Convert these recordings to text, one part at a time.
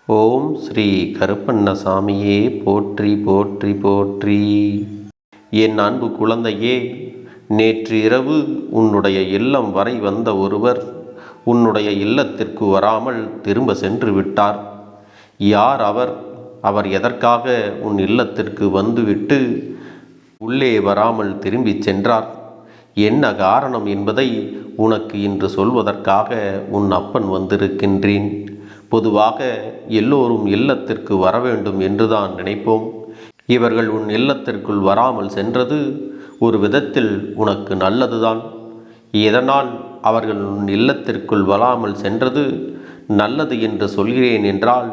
ஓம் ஸ்ரீ கருப்பண்ணசாமியே போற்றி போற்றி போற்றி. என் அன்பு குழந்தையே, நேற்று இரவு உன்னுடைய இல்லம் வரை வந்த ஒருவர் உன்னுடைய இல்லத்திற்கு வராமல் திரும்ப சென்று விட்டார். யார் அவர்? அவர் எதற்காக உன் இல்லத்திற்கு வந்துவிட்டு உள்ளே வராமல் திரும்பிச் சென்றார்? என்ன காரணம் என்பதை உனக்கு இன்று சொல்வதற்காக உன் அப்பன் வந்திருக்கின்றேன். பொதுவாக எல்லோரும் இல்லத்திற்கு வர வேண்டும் என்றுதான் நினைப்போம். இவர்கள் உன் இல்லத்திற்குள் வராமல் சென்றது ஒரு விதத்தில் உனக்கு நல்லதுதான். எதனால் அவர்கள் உன் இல்லத்திற்குள் வராமல் சென்றது நல்லது என்று சொல்கிறேன் என்றால்,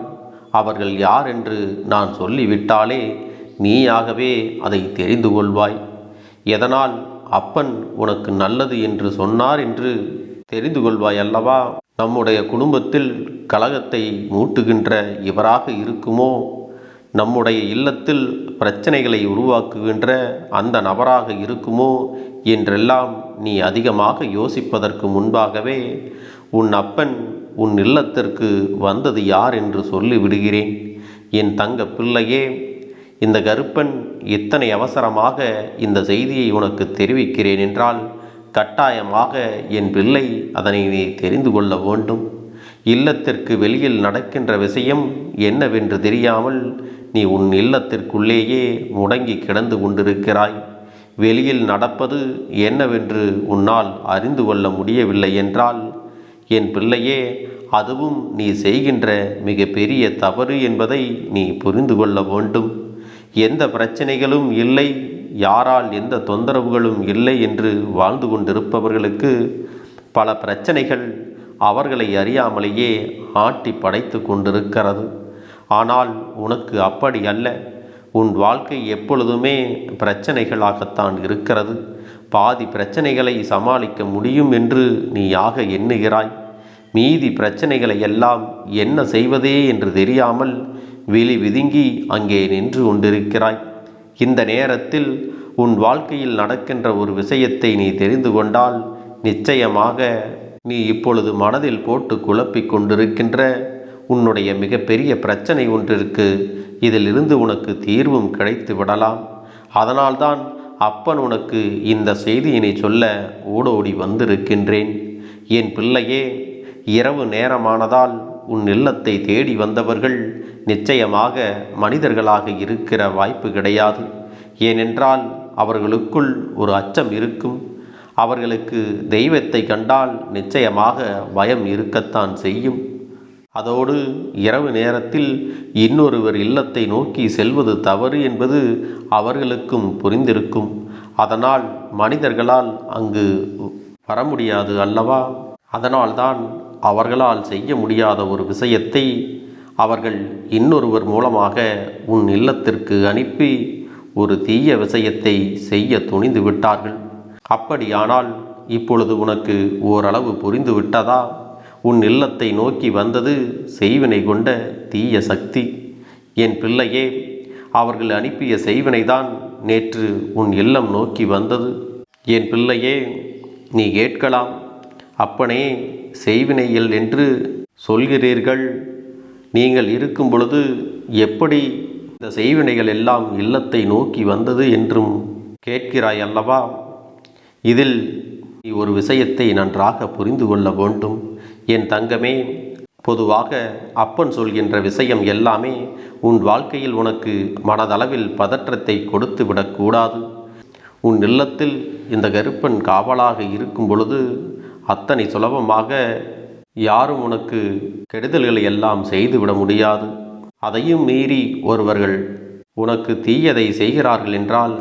அவர்கள் யார் என்று நான் சொல்லிவிட்டாலே நீயாகவே அதை தெரிந்து கொள்வாய். எதனால் அப்பன் உனக்கு நல்லது என்று சொன்னார் என்று தெரிந்து கொள்வாய் அல்லவா? நம்முடைய குடும்பத்தில் கலகத்தை மூட்டுகின்ற இவராக இருக்குமோ? நம்முடைய இல்லத்தில் பிரச்சனைகளை உருவாக்குகின்ற அந்த நபராக இருக்குமோ என்றெல்லாம் நீ அதிகமாக யோசிப்பதற்கு முன்பாகவே உன் அப்பன் உன் இல்லத்திற்கு வந்தது யார் என்று சொல்லிவிடுகிறேன். என் தங்க பிள்ளையே, இந்த கருப்பன் இத்தனை அவசரமாக இந்த செய்தியை உனக்கு தெரிவிக்கிறேன் என்றால் கட்டாயமாக என் பிள்ளை அதனை நீ தெரிந்து கொள்ள வேண்டும். இல்லத்திற்கு வெளியில் நடக்கின்ற விஷயம் என்னவென்று தெரியாமல் நீ உன் இல்லத்திற்குள்ளேயே முடங்கி கிடந்து கொண்டிருக்கிறாய். வெளியில் நடப்பது என்னவென்று உன்னால் அறிந்து கொள்ள முடியவில்லை என்றால் என் பிள்ளையே, அதுவும் நீ செய்கின்ற மிக பெரிய தவறு என்பதை நீ புரிந்து கொள்ள வேண்டும். எந்த பிரச்சனைகளும் இல்லை, யாரால் எந்த தொந்தரவுகளும் இல்லை என்று வாழ்ந்து கொண்டிருப்பவர்களுக்கு பல பிரச்சனைகள் அவர்களை அறியாமலேயே ஆட்டி படைத்து கொண்டிருக்கிறது. ஆனால் உனக்கு அப்படி அல்ல. உன் வாழ்க்கை எப்பொழுதுமே பிரச்சனைகளாகத்தான் இருக்கிறது. பாதி பிரச்சனைகளை சமாளிக்க முடியும் என்று நீயாக எண்ணுகிறாய். மீதி பிரச்சனைகளை எல்லாம் என்ன செய்வதே என்று தெரியாமல் விழி விதுங்கி அங்கே நின்று கொண்டிருக்கிறாய். இந்த நேரத்தில் உன் வாழ்க்கையில் நடக்கின்ற ஒரு விஷயத்தை நீ தெரிந்து கொண்டால் நிச்சயமாக நீ இப்பொழுது மனதில் போட்டு குழப்பிக் கொண்டிருக்கின்ற உன்னுடைய மிகப்பெரிய பிரச்சனை ஒன்றிற்கு இதிலிருந்து உனக்கு தீர்வும் கிடைத்து விடலாம். அதனால்தான் அப்பன் உனக்கு இந்த செய்தியினை சொல்ல ஓடோடி வந்திருக்கின்றேன். என் பிள்ளையே, இரவு நேரமானதால் உன் இல்லத்தை தேடி வந்தவர்கள் நிச்சயமாக மனிதர்களாக இருக்கிற வாய்ப்பு கிடையாது. ஏனென்றால் அவர்களுக்குள் ஒரு அச்சம் இருக்கும். அவர்களுக்கு தெய்வத்தை கண்டால் நிச்சயமாக பயம் இருக்கத்தான் செய்யும். அதோடு இரவு நேரத்தில் இன்னொருவர் இல்லத்தை நோக்கி செல்வது தவறு என்பது அவர்களுக்கும் புரிந்திருக்கும். அதனால் மனிதர்களால் அங்கு வர முடியாது அல்லவா? அதனால்தான் அவர்களால் செய்ய முடியாத ஒரு விஷயத்தை அவர்கள் இன்னொருவர் மூலமாக உன் இல்லத்திற்கு அனுப்பி ஒரு தீய விஷயத்தை செய்ய துணிந்து விட்டார்கள். அப்படியானால் இப்பொழுது உனக்கு ஓரளவு புரிந்து விட்டதா? உன் இல்லத்தை நோக்கி வந்தது செய்வினை கொண்ட தீய சக்தி. என் பிள்ளையே, அவர்கள் அனுப்பிய செய்வினைதான் நேற்று உன் இல்லம் நோக்கி வந்தது. என் பிள்ளையே, நீ கேட்கலாம், அப்பனே, செய்வினைகள் என்று சொல்கிறீர்கள், நீங்கள் இருக்கும் பொழுது எப்படி இந்த செய்வினைகள் எல்லாம் இல்லத்தை நோக்கி வந்தது என்றும் கேட்கிறாய் அல்லவா? இதில் நீ ஒரு விஷயத்தை நன்றாக புரிந்து கொள்ள வேண்டும். என் தங்கமே, பொதுவாக அப்பன் சொல்கின்ற விஷயம் எல்லாமே உன் வாழ்க்கையில் உனக்கு மனதளவில் பதற்றத்தை கொடுத்து விடக்கூடாது. உன் இல்லத்தில் இந்த கருப்பன் காவலாக இருக்கும் பொழுது அத்தனை சுலபமாக யாரும் உனக்கு கெடுதல்களை எல்லாம் செய்துவிட முடியாது. அதையும் மீறி ஒருவர்கள் உனக்கு தீயதை செய்கிறார்கள் என்றால்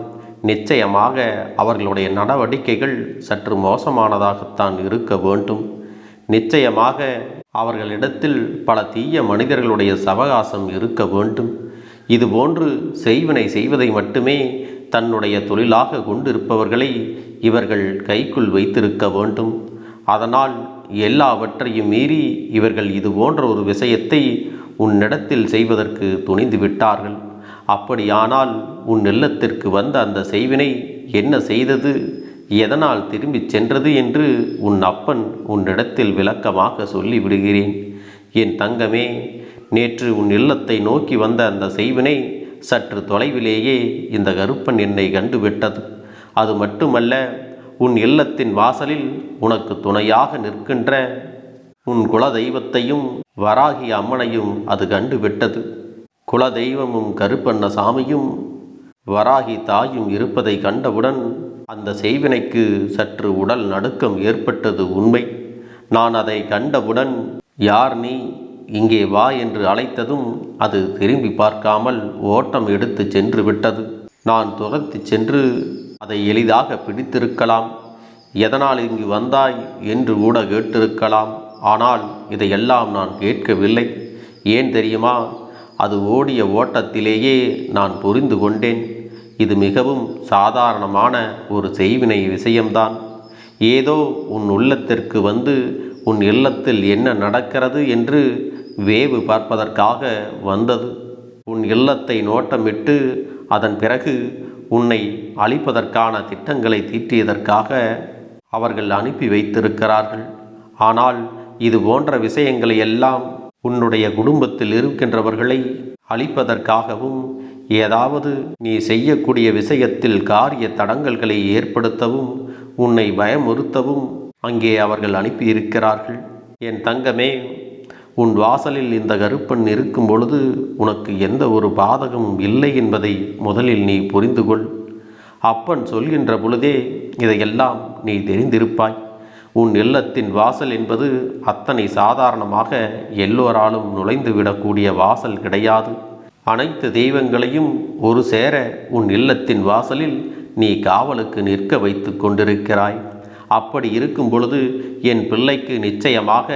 நிச்சயமாக அவர்களுடைய நடவடிக்கைகள் சற்று மோசமானதாகத்தான் இருக்க வேண்டும். நிச்சயமாக அவர்களிடத்தில் பல தீய மனிதர்களுடைய சவகாசம் இருக்க வேண்டும். இதுபோன்று செய்வினை செய்வதை மட்டுமே தன்னுடைய தொழிலாக கொண்டிருப்பவர்களை இவர்கள் கைக்குள் வைத்திருக்க வேண்டும். அதனால் எல்லாவற்றையும் மீறி இவர்கள் இது போன்ற ஒரு விஷயத்தை உன்னிடத்தில் செய்வதற்கு துணிந்து விட்டார்கள். அப்படியானால் உன் இல்லத்திற்கு வந்த அந்த செய்வினை என்ன செய்தது, எதனால் திரும்பிச் சென்றது என்று உன் அப்பன் உன்னிடத்தில் விளக்கமாக சொல்லிவிடுகிறேன். என் தங்கமே, நேற்று உன் இல்லத்தை நோக்கி வந்த அந்த செய்வினை சற்று தொலைவிலேயே இந்த கருப்பன் என்னை கண்டுவிட்டது. அது மட்டுமல்ல, உன் இல்லத்தின் வாசலில் உனக்கு துணையாக நிற்கின்ற உன் குலதெய்வத்தையும் வராகி அம்மனையும் அது கண்டுவிட்டது. குலதெய்வமும் கருப்பண்ண சாமியும் வராகி தாயும் இருப்பதை கண்டவுடன் அந்த செய்வினைக்கு சற்று உடல் நடுக்கம் ஏற்பட்டது உண்மை. நான் அதை கண்டவுடன், யார் நீ, இங்கே வா என்று அழைத்ததும் அது திரும்பி பார்க்காமல் ஓட்டம் எடுத்து சென்று விட்டது. நான் துரத்தி சென்று அதை எளிதாக பிடித்திருக்கலாம். எதனால் இங்கு வந்தாய் என்று கூட கேட்டிருக்கலாம். ஆனால் இதையெல்லாம் நான் கேட்கவில்லை. ஏன் தெரியுமா? அது ஓடிய ஓட்டத்திலேயே நான் புரிந்து கொண்டேன். இது மிகவும் சாதாரணமான ஒரு செய்வினை விஷயம்தான். ஏதோ உன் உள்ளத்திற்கு வந்து உன் இல்லத்தில் என்ன நடக்கிறது என்று வேவு பார்ப்பதற்காக வந்தது. உன் இல்லத்தை நோட்டமிட்டு அதன் பிறகு உன்னை அழிப்பதற்கான திட்டங்களை தீட்டியதற்காக அவர்கள் அனுப்பி வைத்திருக்கிறார்கள். ஆனால் இது போன்ற விஷயங்களை எல்லாம் உன்னுடைய குடும்பத்தில் இருக்கின்றவர்களை அழிப்பதற்காகவும், ஏதாவது நீ செய்யக்கூடிய விஷயத்தில் காரிய தடங்கல்களை ஏற்படுத்தவும், உன்னை பயமுறுத்தவும் அங்கே அவர்கள் அனுப்பியிருக்கிறார்கள். என் தங்கமே, உன் வாசலில் இந்த கருப்பன் இருக்கும் பொழுது உனக்கு எந்த ஒரு பாதகமும் இல்லை என்பதை முதலில் நீ புரிந்து கொள். அப்பன் சொல்கின்ற பொழுதே இதையெல்லாம் நீ தெரிந்திருப்பாய். உன் இல்லத்தின் வாசல் என்பது அத்தனை சாதாரணமாக எல்லோராலும் நுழைந்து விடக்கூடிய வாசல் கிடையாது. அனைத்து தெய்வங்களையும் ஒரு சேர உன் இல்லத்தின் வாசலில் நீ காவலுக்கு நிற்க வைத்து கொண்டிருக்கிறாய். அப்படி இருக்கும் பொழுது என் பிள்ளைக்கு நிச்சயமாக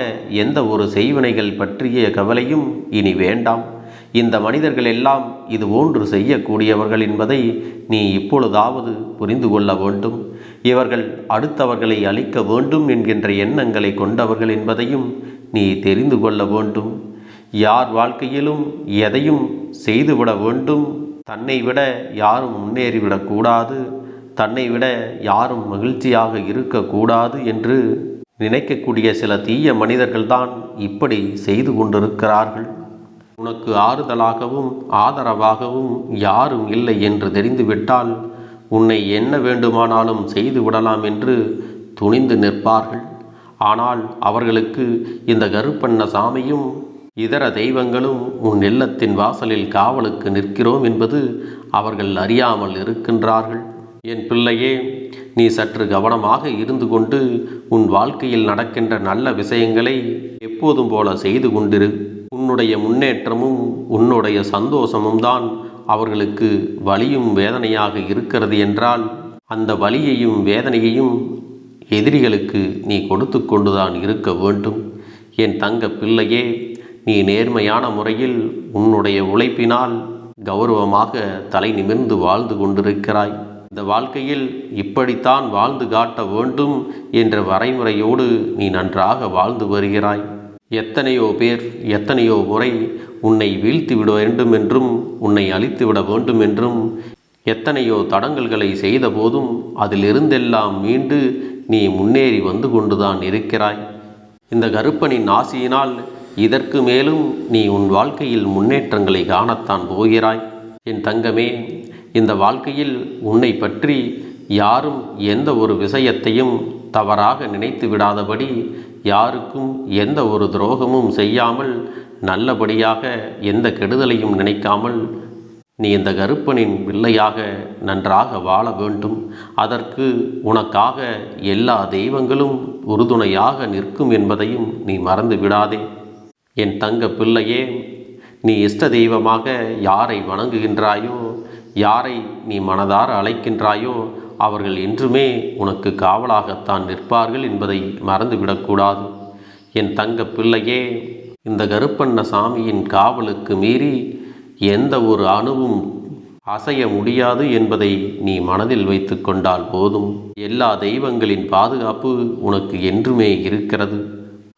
எந்த ஒரு செய்வினைகள் பற்றிய கவலையும் இனி வேண்டாம். இந்த மனிதர்கள் எல்லாம் இது போன்று செய்யக்கூடியவர்கள் என்பதை நீ இப்பொழுதாவது புரிந்து கொள்ள வேண்டும். இவர்கள் அடுத்தவர்களை அழிக்க வேண்டும் என்கின்ற எண்ணங்களை கொண்டவர்கள் என்பதையும் நீ தெரிந்து கொள்ள வேண்டும். யார் வாழ்க்கையிலும் எதையும் செய்துவிட வேண்டும். தன்னை விட யாரும் முன்னேறிவிடக்கூடாது, தன்னை விட யாரும் மகிழ்ச்சியாக இருக்கக்கூடாது என்று நினைக்கக்கூடிய சில தீய மனிதர்கள்தான் இப்படி செய்து கொண்டிருக்கிறார்கள். உனக்கு ஆறுதலாகவும் ஆதரவாகவும் யாரும் இல்லை என்று தெரிந்துவிட்டால் உன்னை என்ன வேண்டுமானாலும் செய்து விடலாம் என்று துணிந்து நிற்பார்கள். ஆனால் அவர்களுக்கு இந்த கருப்பண்ண சாமியும் இதர தெய்வங்களும் உன் இல்லத்தின் வாசலில் காவலுக்கு நிற்கிறோம் என்பது அவர்கள் அறியாமல் இருக்கின்றார்கள். என் பிள்ளையே, நீ சற்று கவனமாக இருந்து கொண்டு உன் வாழ்க்கையில் நடக்கின்ற நல்ல விஷயங்களை எப்போதும் போல செய்து கொண்டிரு. உன்னுடைய முன்னேற்றமும் உன்னுடைய சந்தோஷமும் தான் அவர்களுக்கு வலியும் வேதனையாக இருக்கிறது என்றால், அந்த வலியையும் வேதனையையும் எதிரிகளுக்கு நீ கொடுத்து கொண்டுதான் இருக்க வேண்டும். என் தங்க பிள்ளையே, நீ நேர்மையான முறையில் உன்னுடைய உழைப்பினால் கௌரவமாக தலை நிமிர்ந்து வாழ்ந்து கொண்டிருக்கிறாய். இந்த வாழ்க்கையில் இப்படித்தான் வாழ்ந்து காட்ட வேண்டும் என்ற வரைமுறையோடு நீ நன்றாக வாழ்ந்து வருகிறாய். எத்தனையோ பேர் எத்தனையோ முறை உன்னை வீழ்த்தி விட வேண்டும் என்றும் உன்னை அழித்து விட வேண்டும் என்றும் எத்தனையோ தடங்கல்களை செய்த போதும் அதிலிருந்தெல்லாம் மீண்டு நீ முன்னேறி வந்து கொண்டுதான் இருக்கிறாய். இந்த கருப்பனின் ஆசியினால் இதற்கு மேலும் நீ உன் வாழ்க்கையில் முன்னேற்றங்களை காணத்தான் போகிறாய். என் தங்கமே, இந்த வாழ்க்கையில் உன்னை பற்றி யாரும் எந்த ஒரு விஷயத்தையும் தவறாக நினைத்து விடாதபடி, யாருக்கும் எந்த ஒரு துரோகமும் செய்யாமல், நல்லபடியாக எந்த கெடுதலையும் நினைக்காமல் நீ இந்த கருப்பனின் பிள்ளையாக நன்றாக வாழ வேண்டும். அதற்கு உனக்காக எல்லா தெய்வங்களும் உறுதுணையாக நிற்கும் என்பதையும் நீ மறந்து விடாதே. என் தங்க பிள்ளையே, நீ இஷ்ட தெய்வமாக யாரை வணங்குகின்றாயோ, யாரை நீ மனதார அழைக்கின்றாயோ, அவர்கள் என்றுமே உனக்கு காவலாகத்தான் நிற்பார்கள் என்பதை மறந்துவிடக்கூடாது. என் தங்க பிள்ளையே, இந்த கருப்பண்ண சாமியின் காவலுக்கு மீறி எந்த ஒரு அணுவும் அசைய முடியாது என்பதை நீ மனதில் வைத்து கொண்டால் போதும். எல்லா தெய்வங்களின் பாதுகாப்பு உனக்கு என்றுமே இருக்கிறது.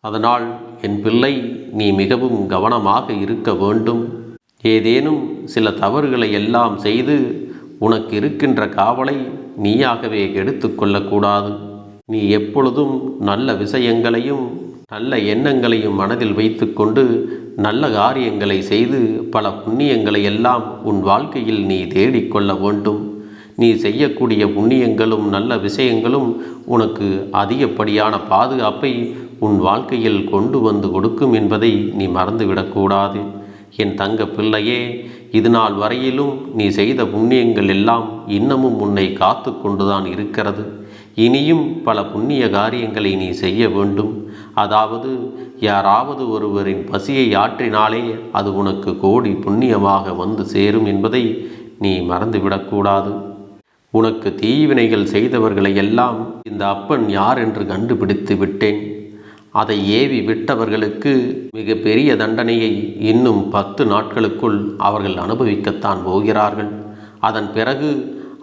அதனால் என் பிள்ளை, நீ மிகவும் கவனமாக இருக்க வேண்டும். ஏதேனும் சில தவறுகளை எல்லாம் செய்து உனக்கு இருக்கின்ற காவலை நீயாகவே கெடுத்து கொள்ளக்கூடாது. நீ எப்பொழுதும் நல்ல விஷயங்களையும் நல்ல எண்ணங்களையும் மனதில் வைத்து கொண்டு நல்ல காரியங்களை செய்து பல புண்ணியங்களை எல்லாம் உன் வாழ்க்கையில் நீ தேடிக்கொள்ள வேண்டும். நீ செய்யக்கூடிய புண்ணியங்களும் நல்ல விஷயங்களும் உனக்கு அதிகப்படியான பாதுகாப்பை உன் வாழ்க்கையில் கொண்டு வந்து கொடுக்கும் என்பதை நீ மறந்துவிடக்கூடாது. என் தங்க பிள்ளையே, இது நாள் வரையிலும் நீ செய்த புண்ணியங்கள் எல்லாம் இன்னமும் உன்னை காத்து கொண்டுதான் இருக்கிறது. இனியும் பல புண்ணிய காரியங்களை நீ செய்ய வேண்டும். அதாவது யாராவது ஒருவரின் பசியை ஆற்றினாலே அது உனக்கு கோடி புண்ணியமாக வந்து சேரும் என்பதை நீ மறந்துவிடக்கூடாது. உனக்கு தீவினைகள் செய்தவர்களை எல்லாம் இந்த அப்பன் யார் என்று கண்டுபிடித்து விட்டேன். அதை ஏவி விட்டவர்களுக்கு மிக பெரிய தண்டனையை இன்னும் 10 நாட்களுக்குள் அவர்கள் அனுபவிக்கத்தான் போகிறார்கள். அதன் பிறகு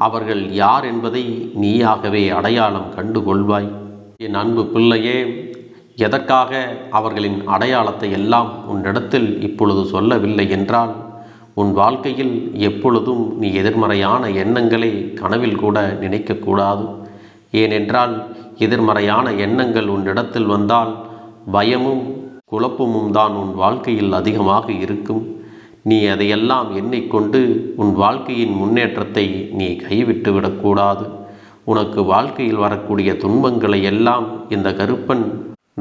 அவர்கள் யார் என்பதை நீயாகவே அடையாளம் கண்டு கொள்வாய். என் அன்பு பிள்ளையே, எதற்காக அவர்களின் அடையாளத்தை எல்லாம் உன்னிடத்தில் இப்பொழுது சொல்லவில்லை என்றால், உன் வாழ்க்கையில் எப்பொழுதும் நீ எதிர்மறையான எண்ணங்களை கனவில் கூட நினைக்கக்கூடாது. ஏனென்றால் எதிர்மறையான எண்ணங்கள் உன்னிடத்தில் வந்தால் பயமும் குழப்பமும் தான் உன் வாழ்க்கையில் அதிகமாக இருக்கும். நீ அதையெல்லாம் எண்ணிக்கொண்டு உன் வாழ்க்கையின் முன்னேற்றத்தை நீ கைவிட்டு விடக்கூடாது. உனக்கு வாழ்க்கையில் வரக்கூடிய துன்பங்களை எல்லாம் இந்த கருப்பன்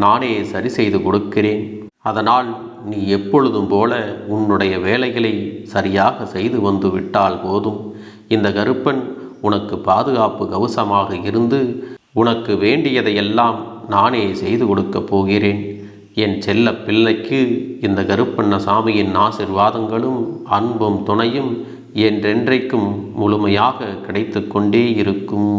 நானே சரி செய்து கொடுக்கிறேன். அதனால் நீ எப்பொழுதும் போல உன்னுடைய வேலைகளை சரியாக செய்து வந்து விட்டால் போதும். இந்த கருப்பன் உனக்கு பாதுகாப்பு கவசமாக இருந்து உனக்கு வேண்டியதையெல்லாம் நானே செய்து கொடுக்கப் போகிறேன். என் செல்ல பிள்ளைக்கு இந்த கருப்பண்ணசாமியின் ஆசீர்வாதங்களும் அன்பும் துணையும் என்றென்றைக்கும் முழுமையாக கிடைத்து கொண்டே இருக்கும்.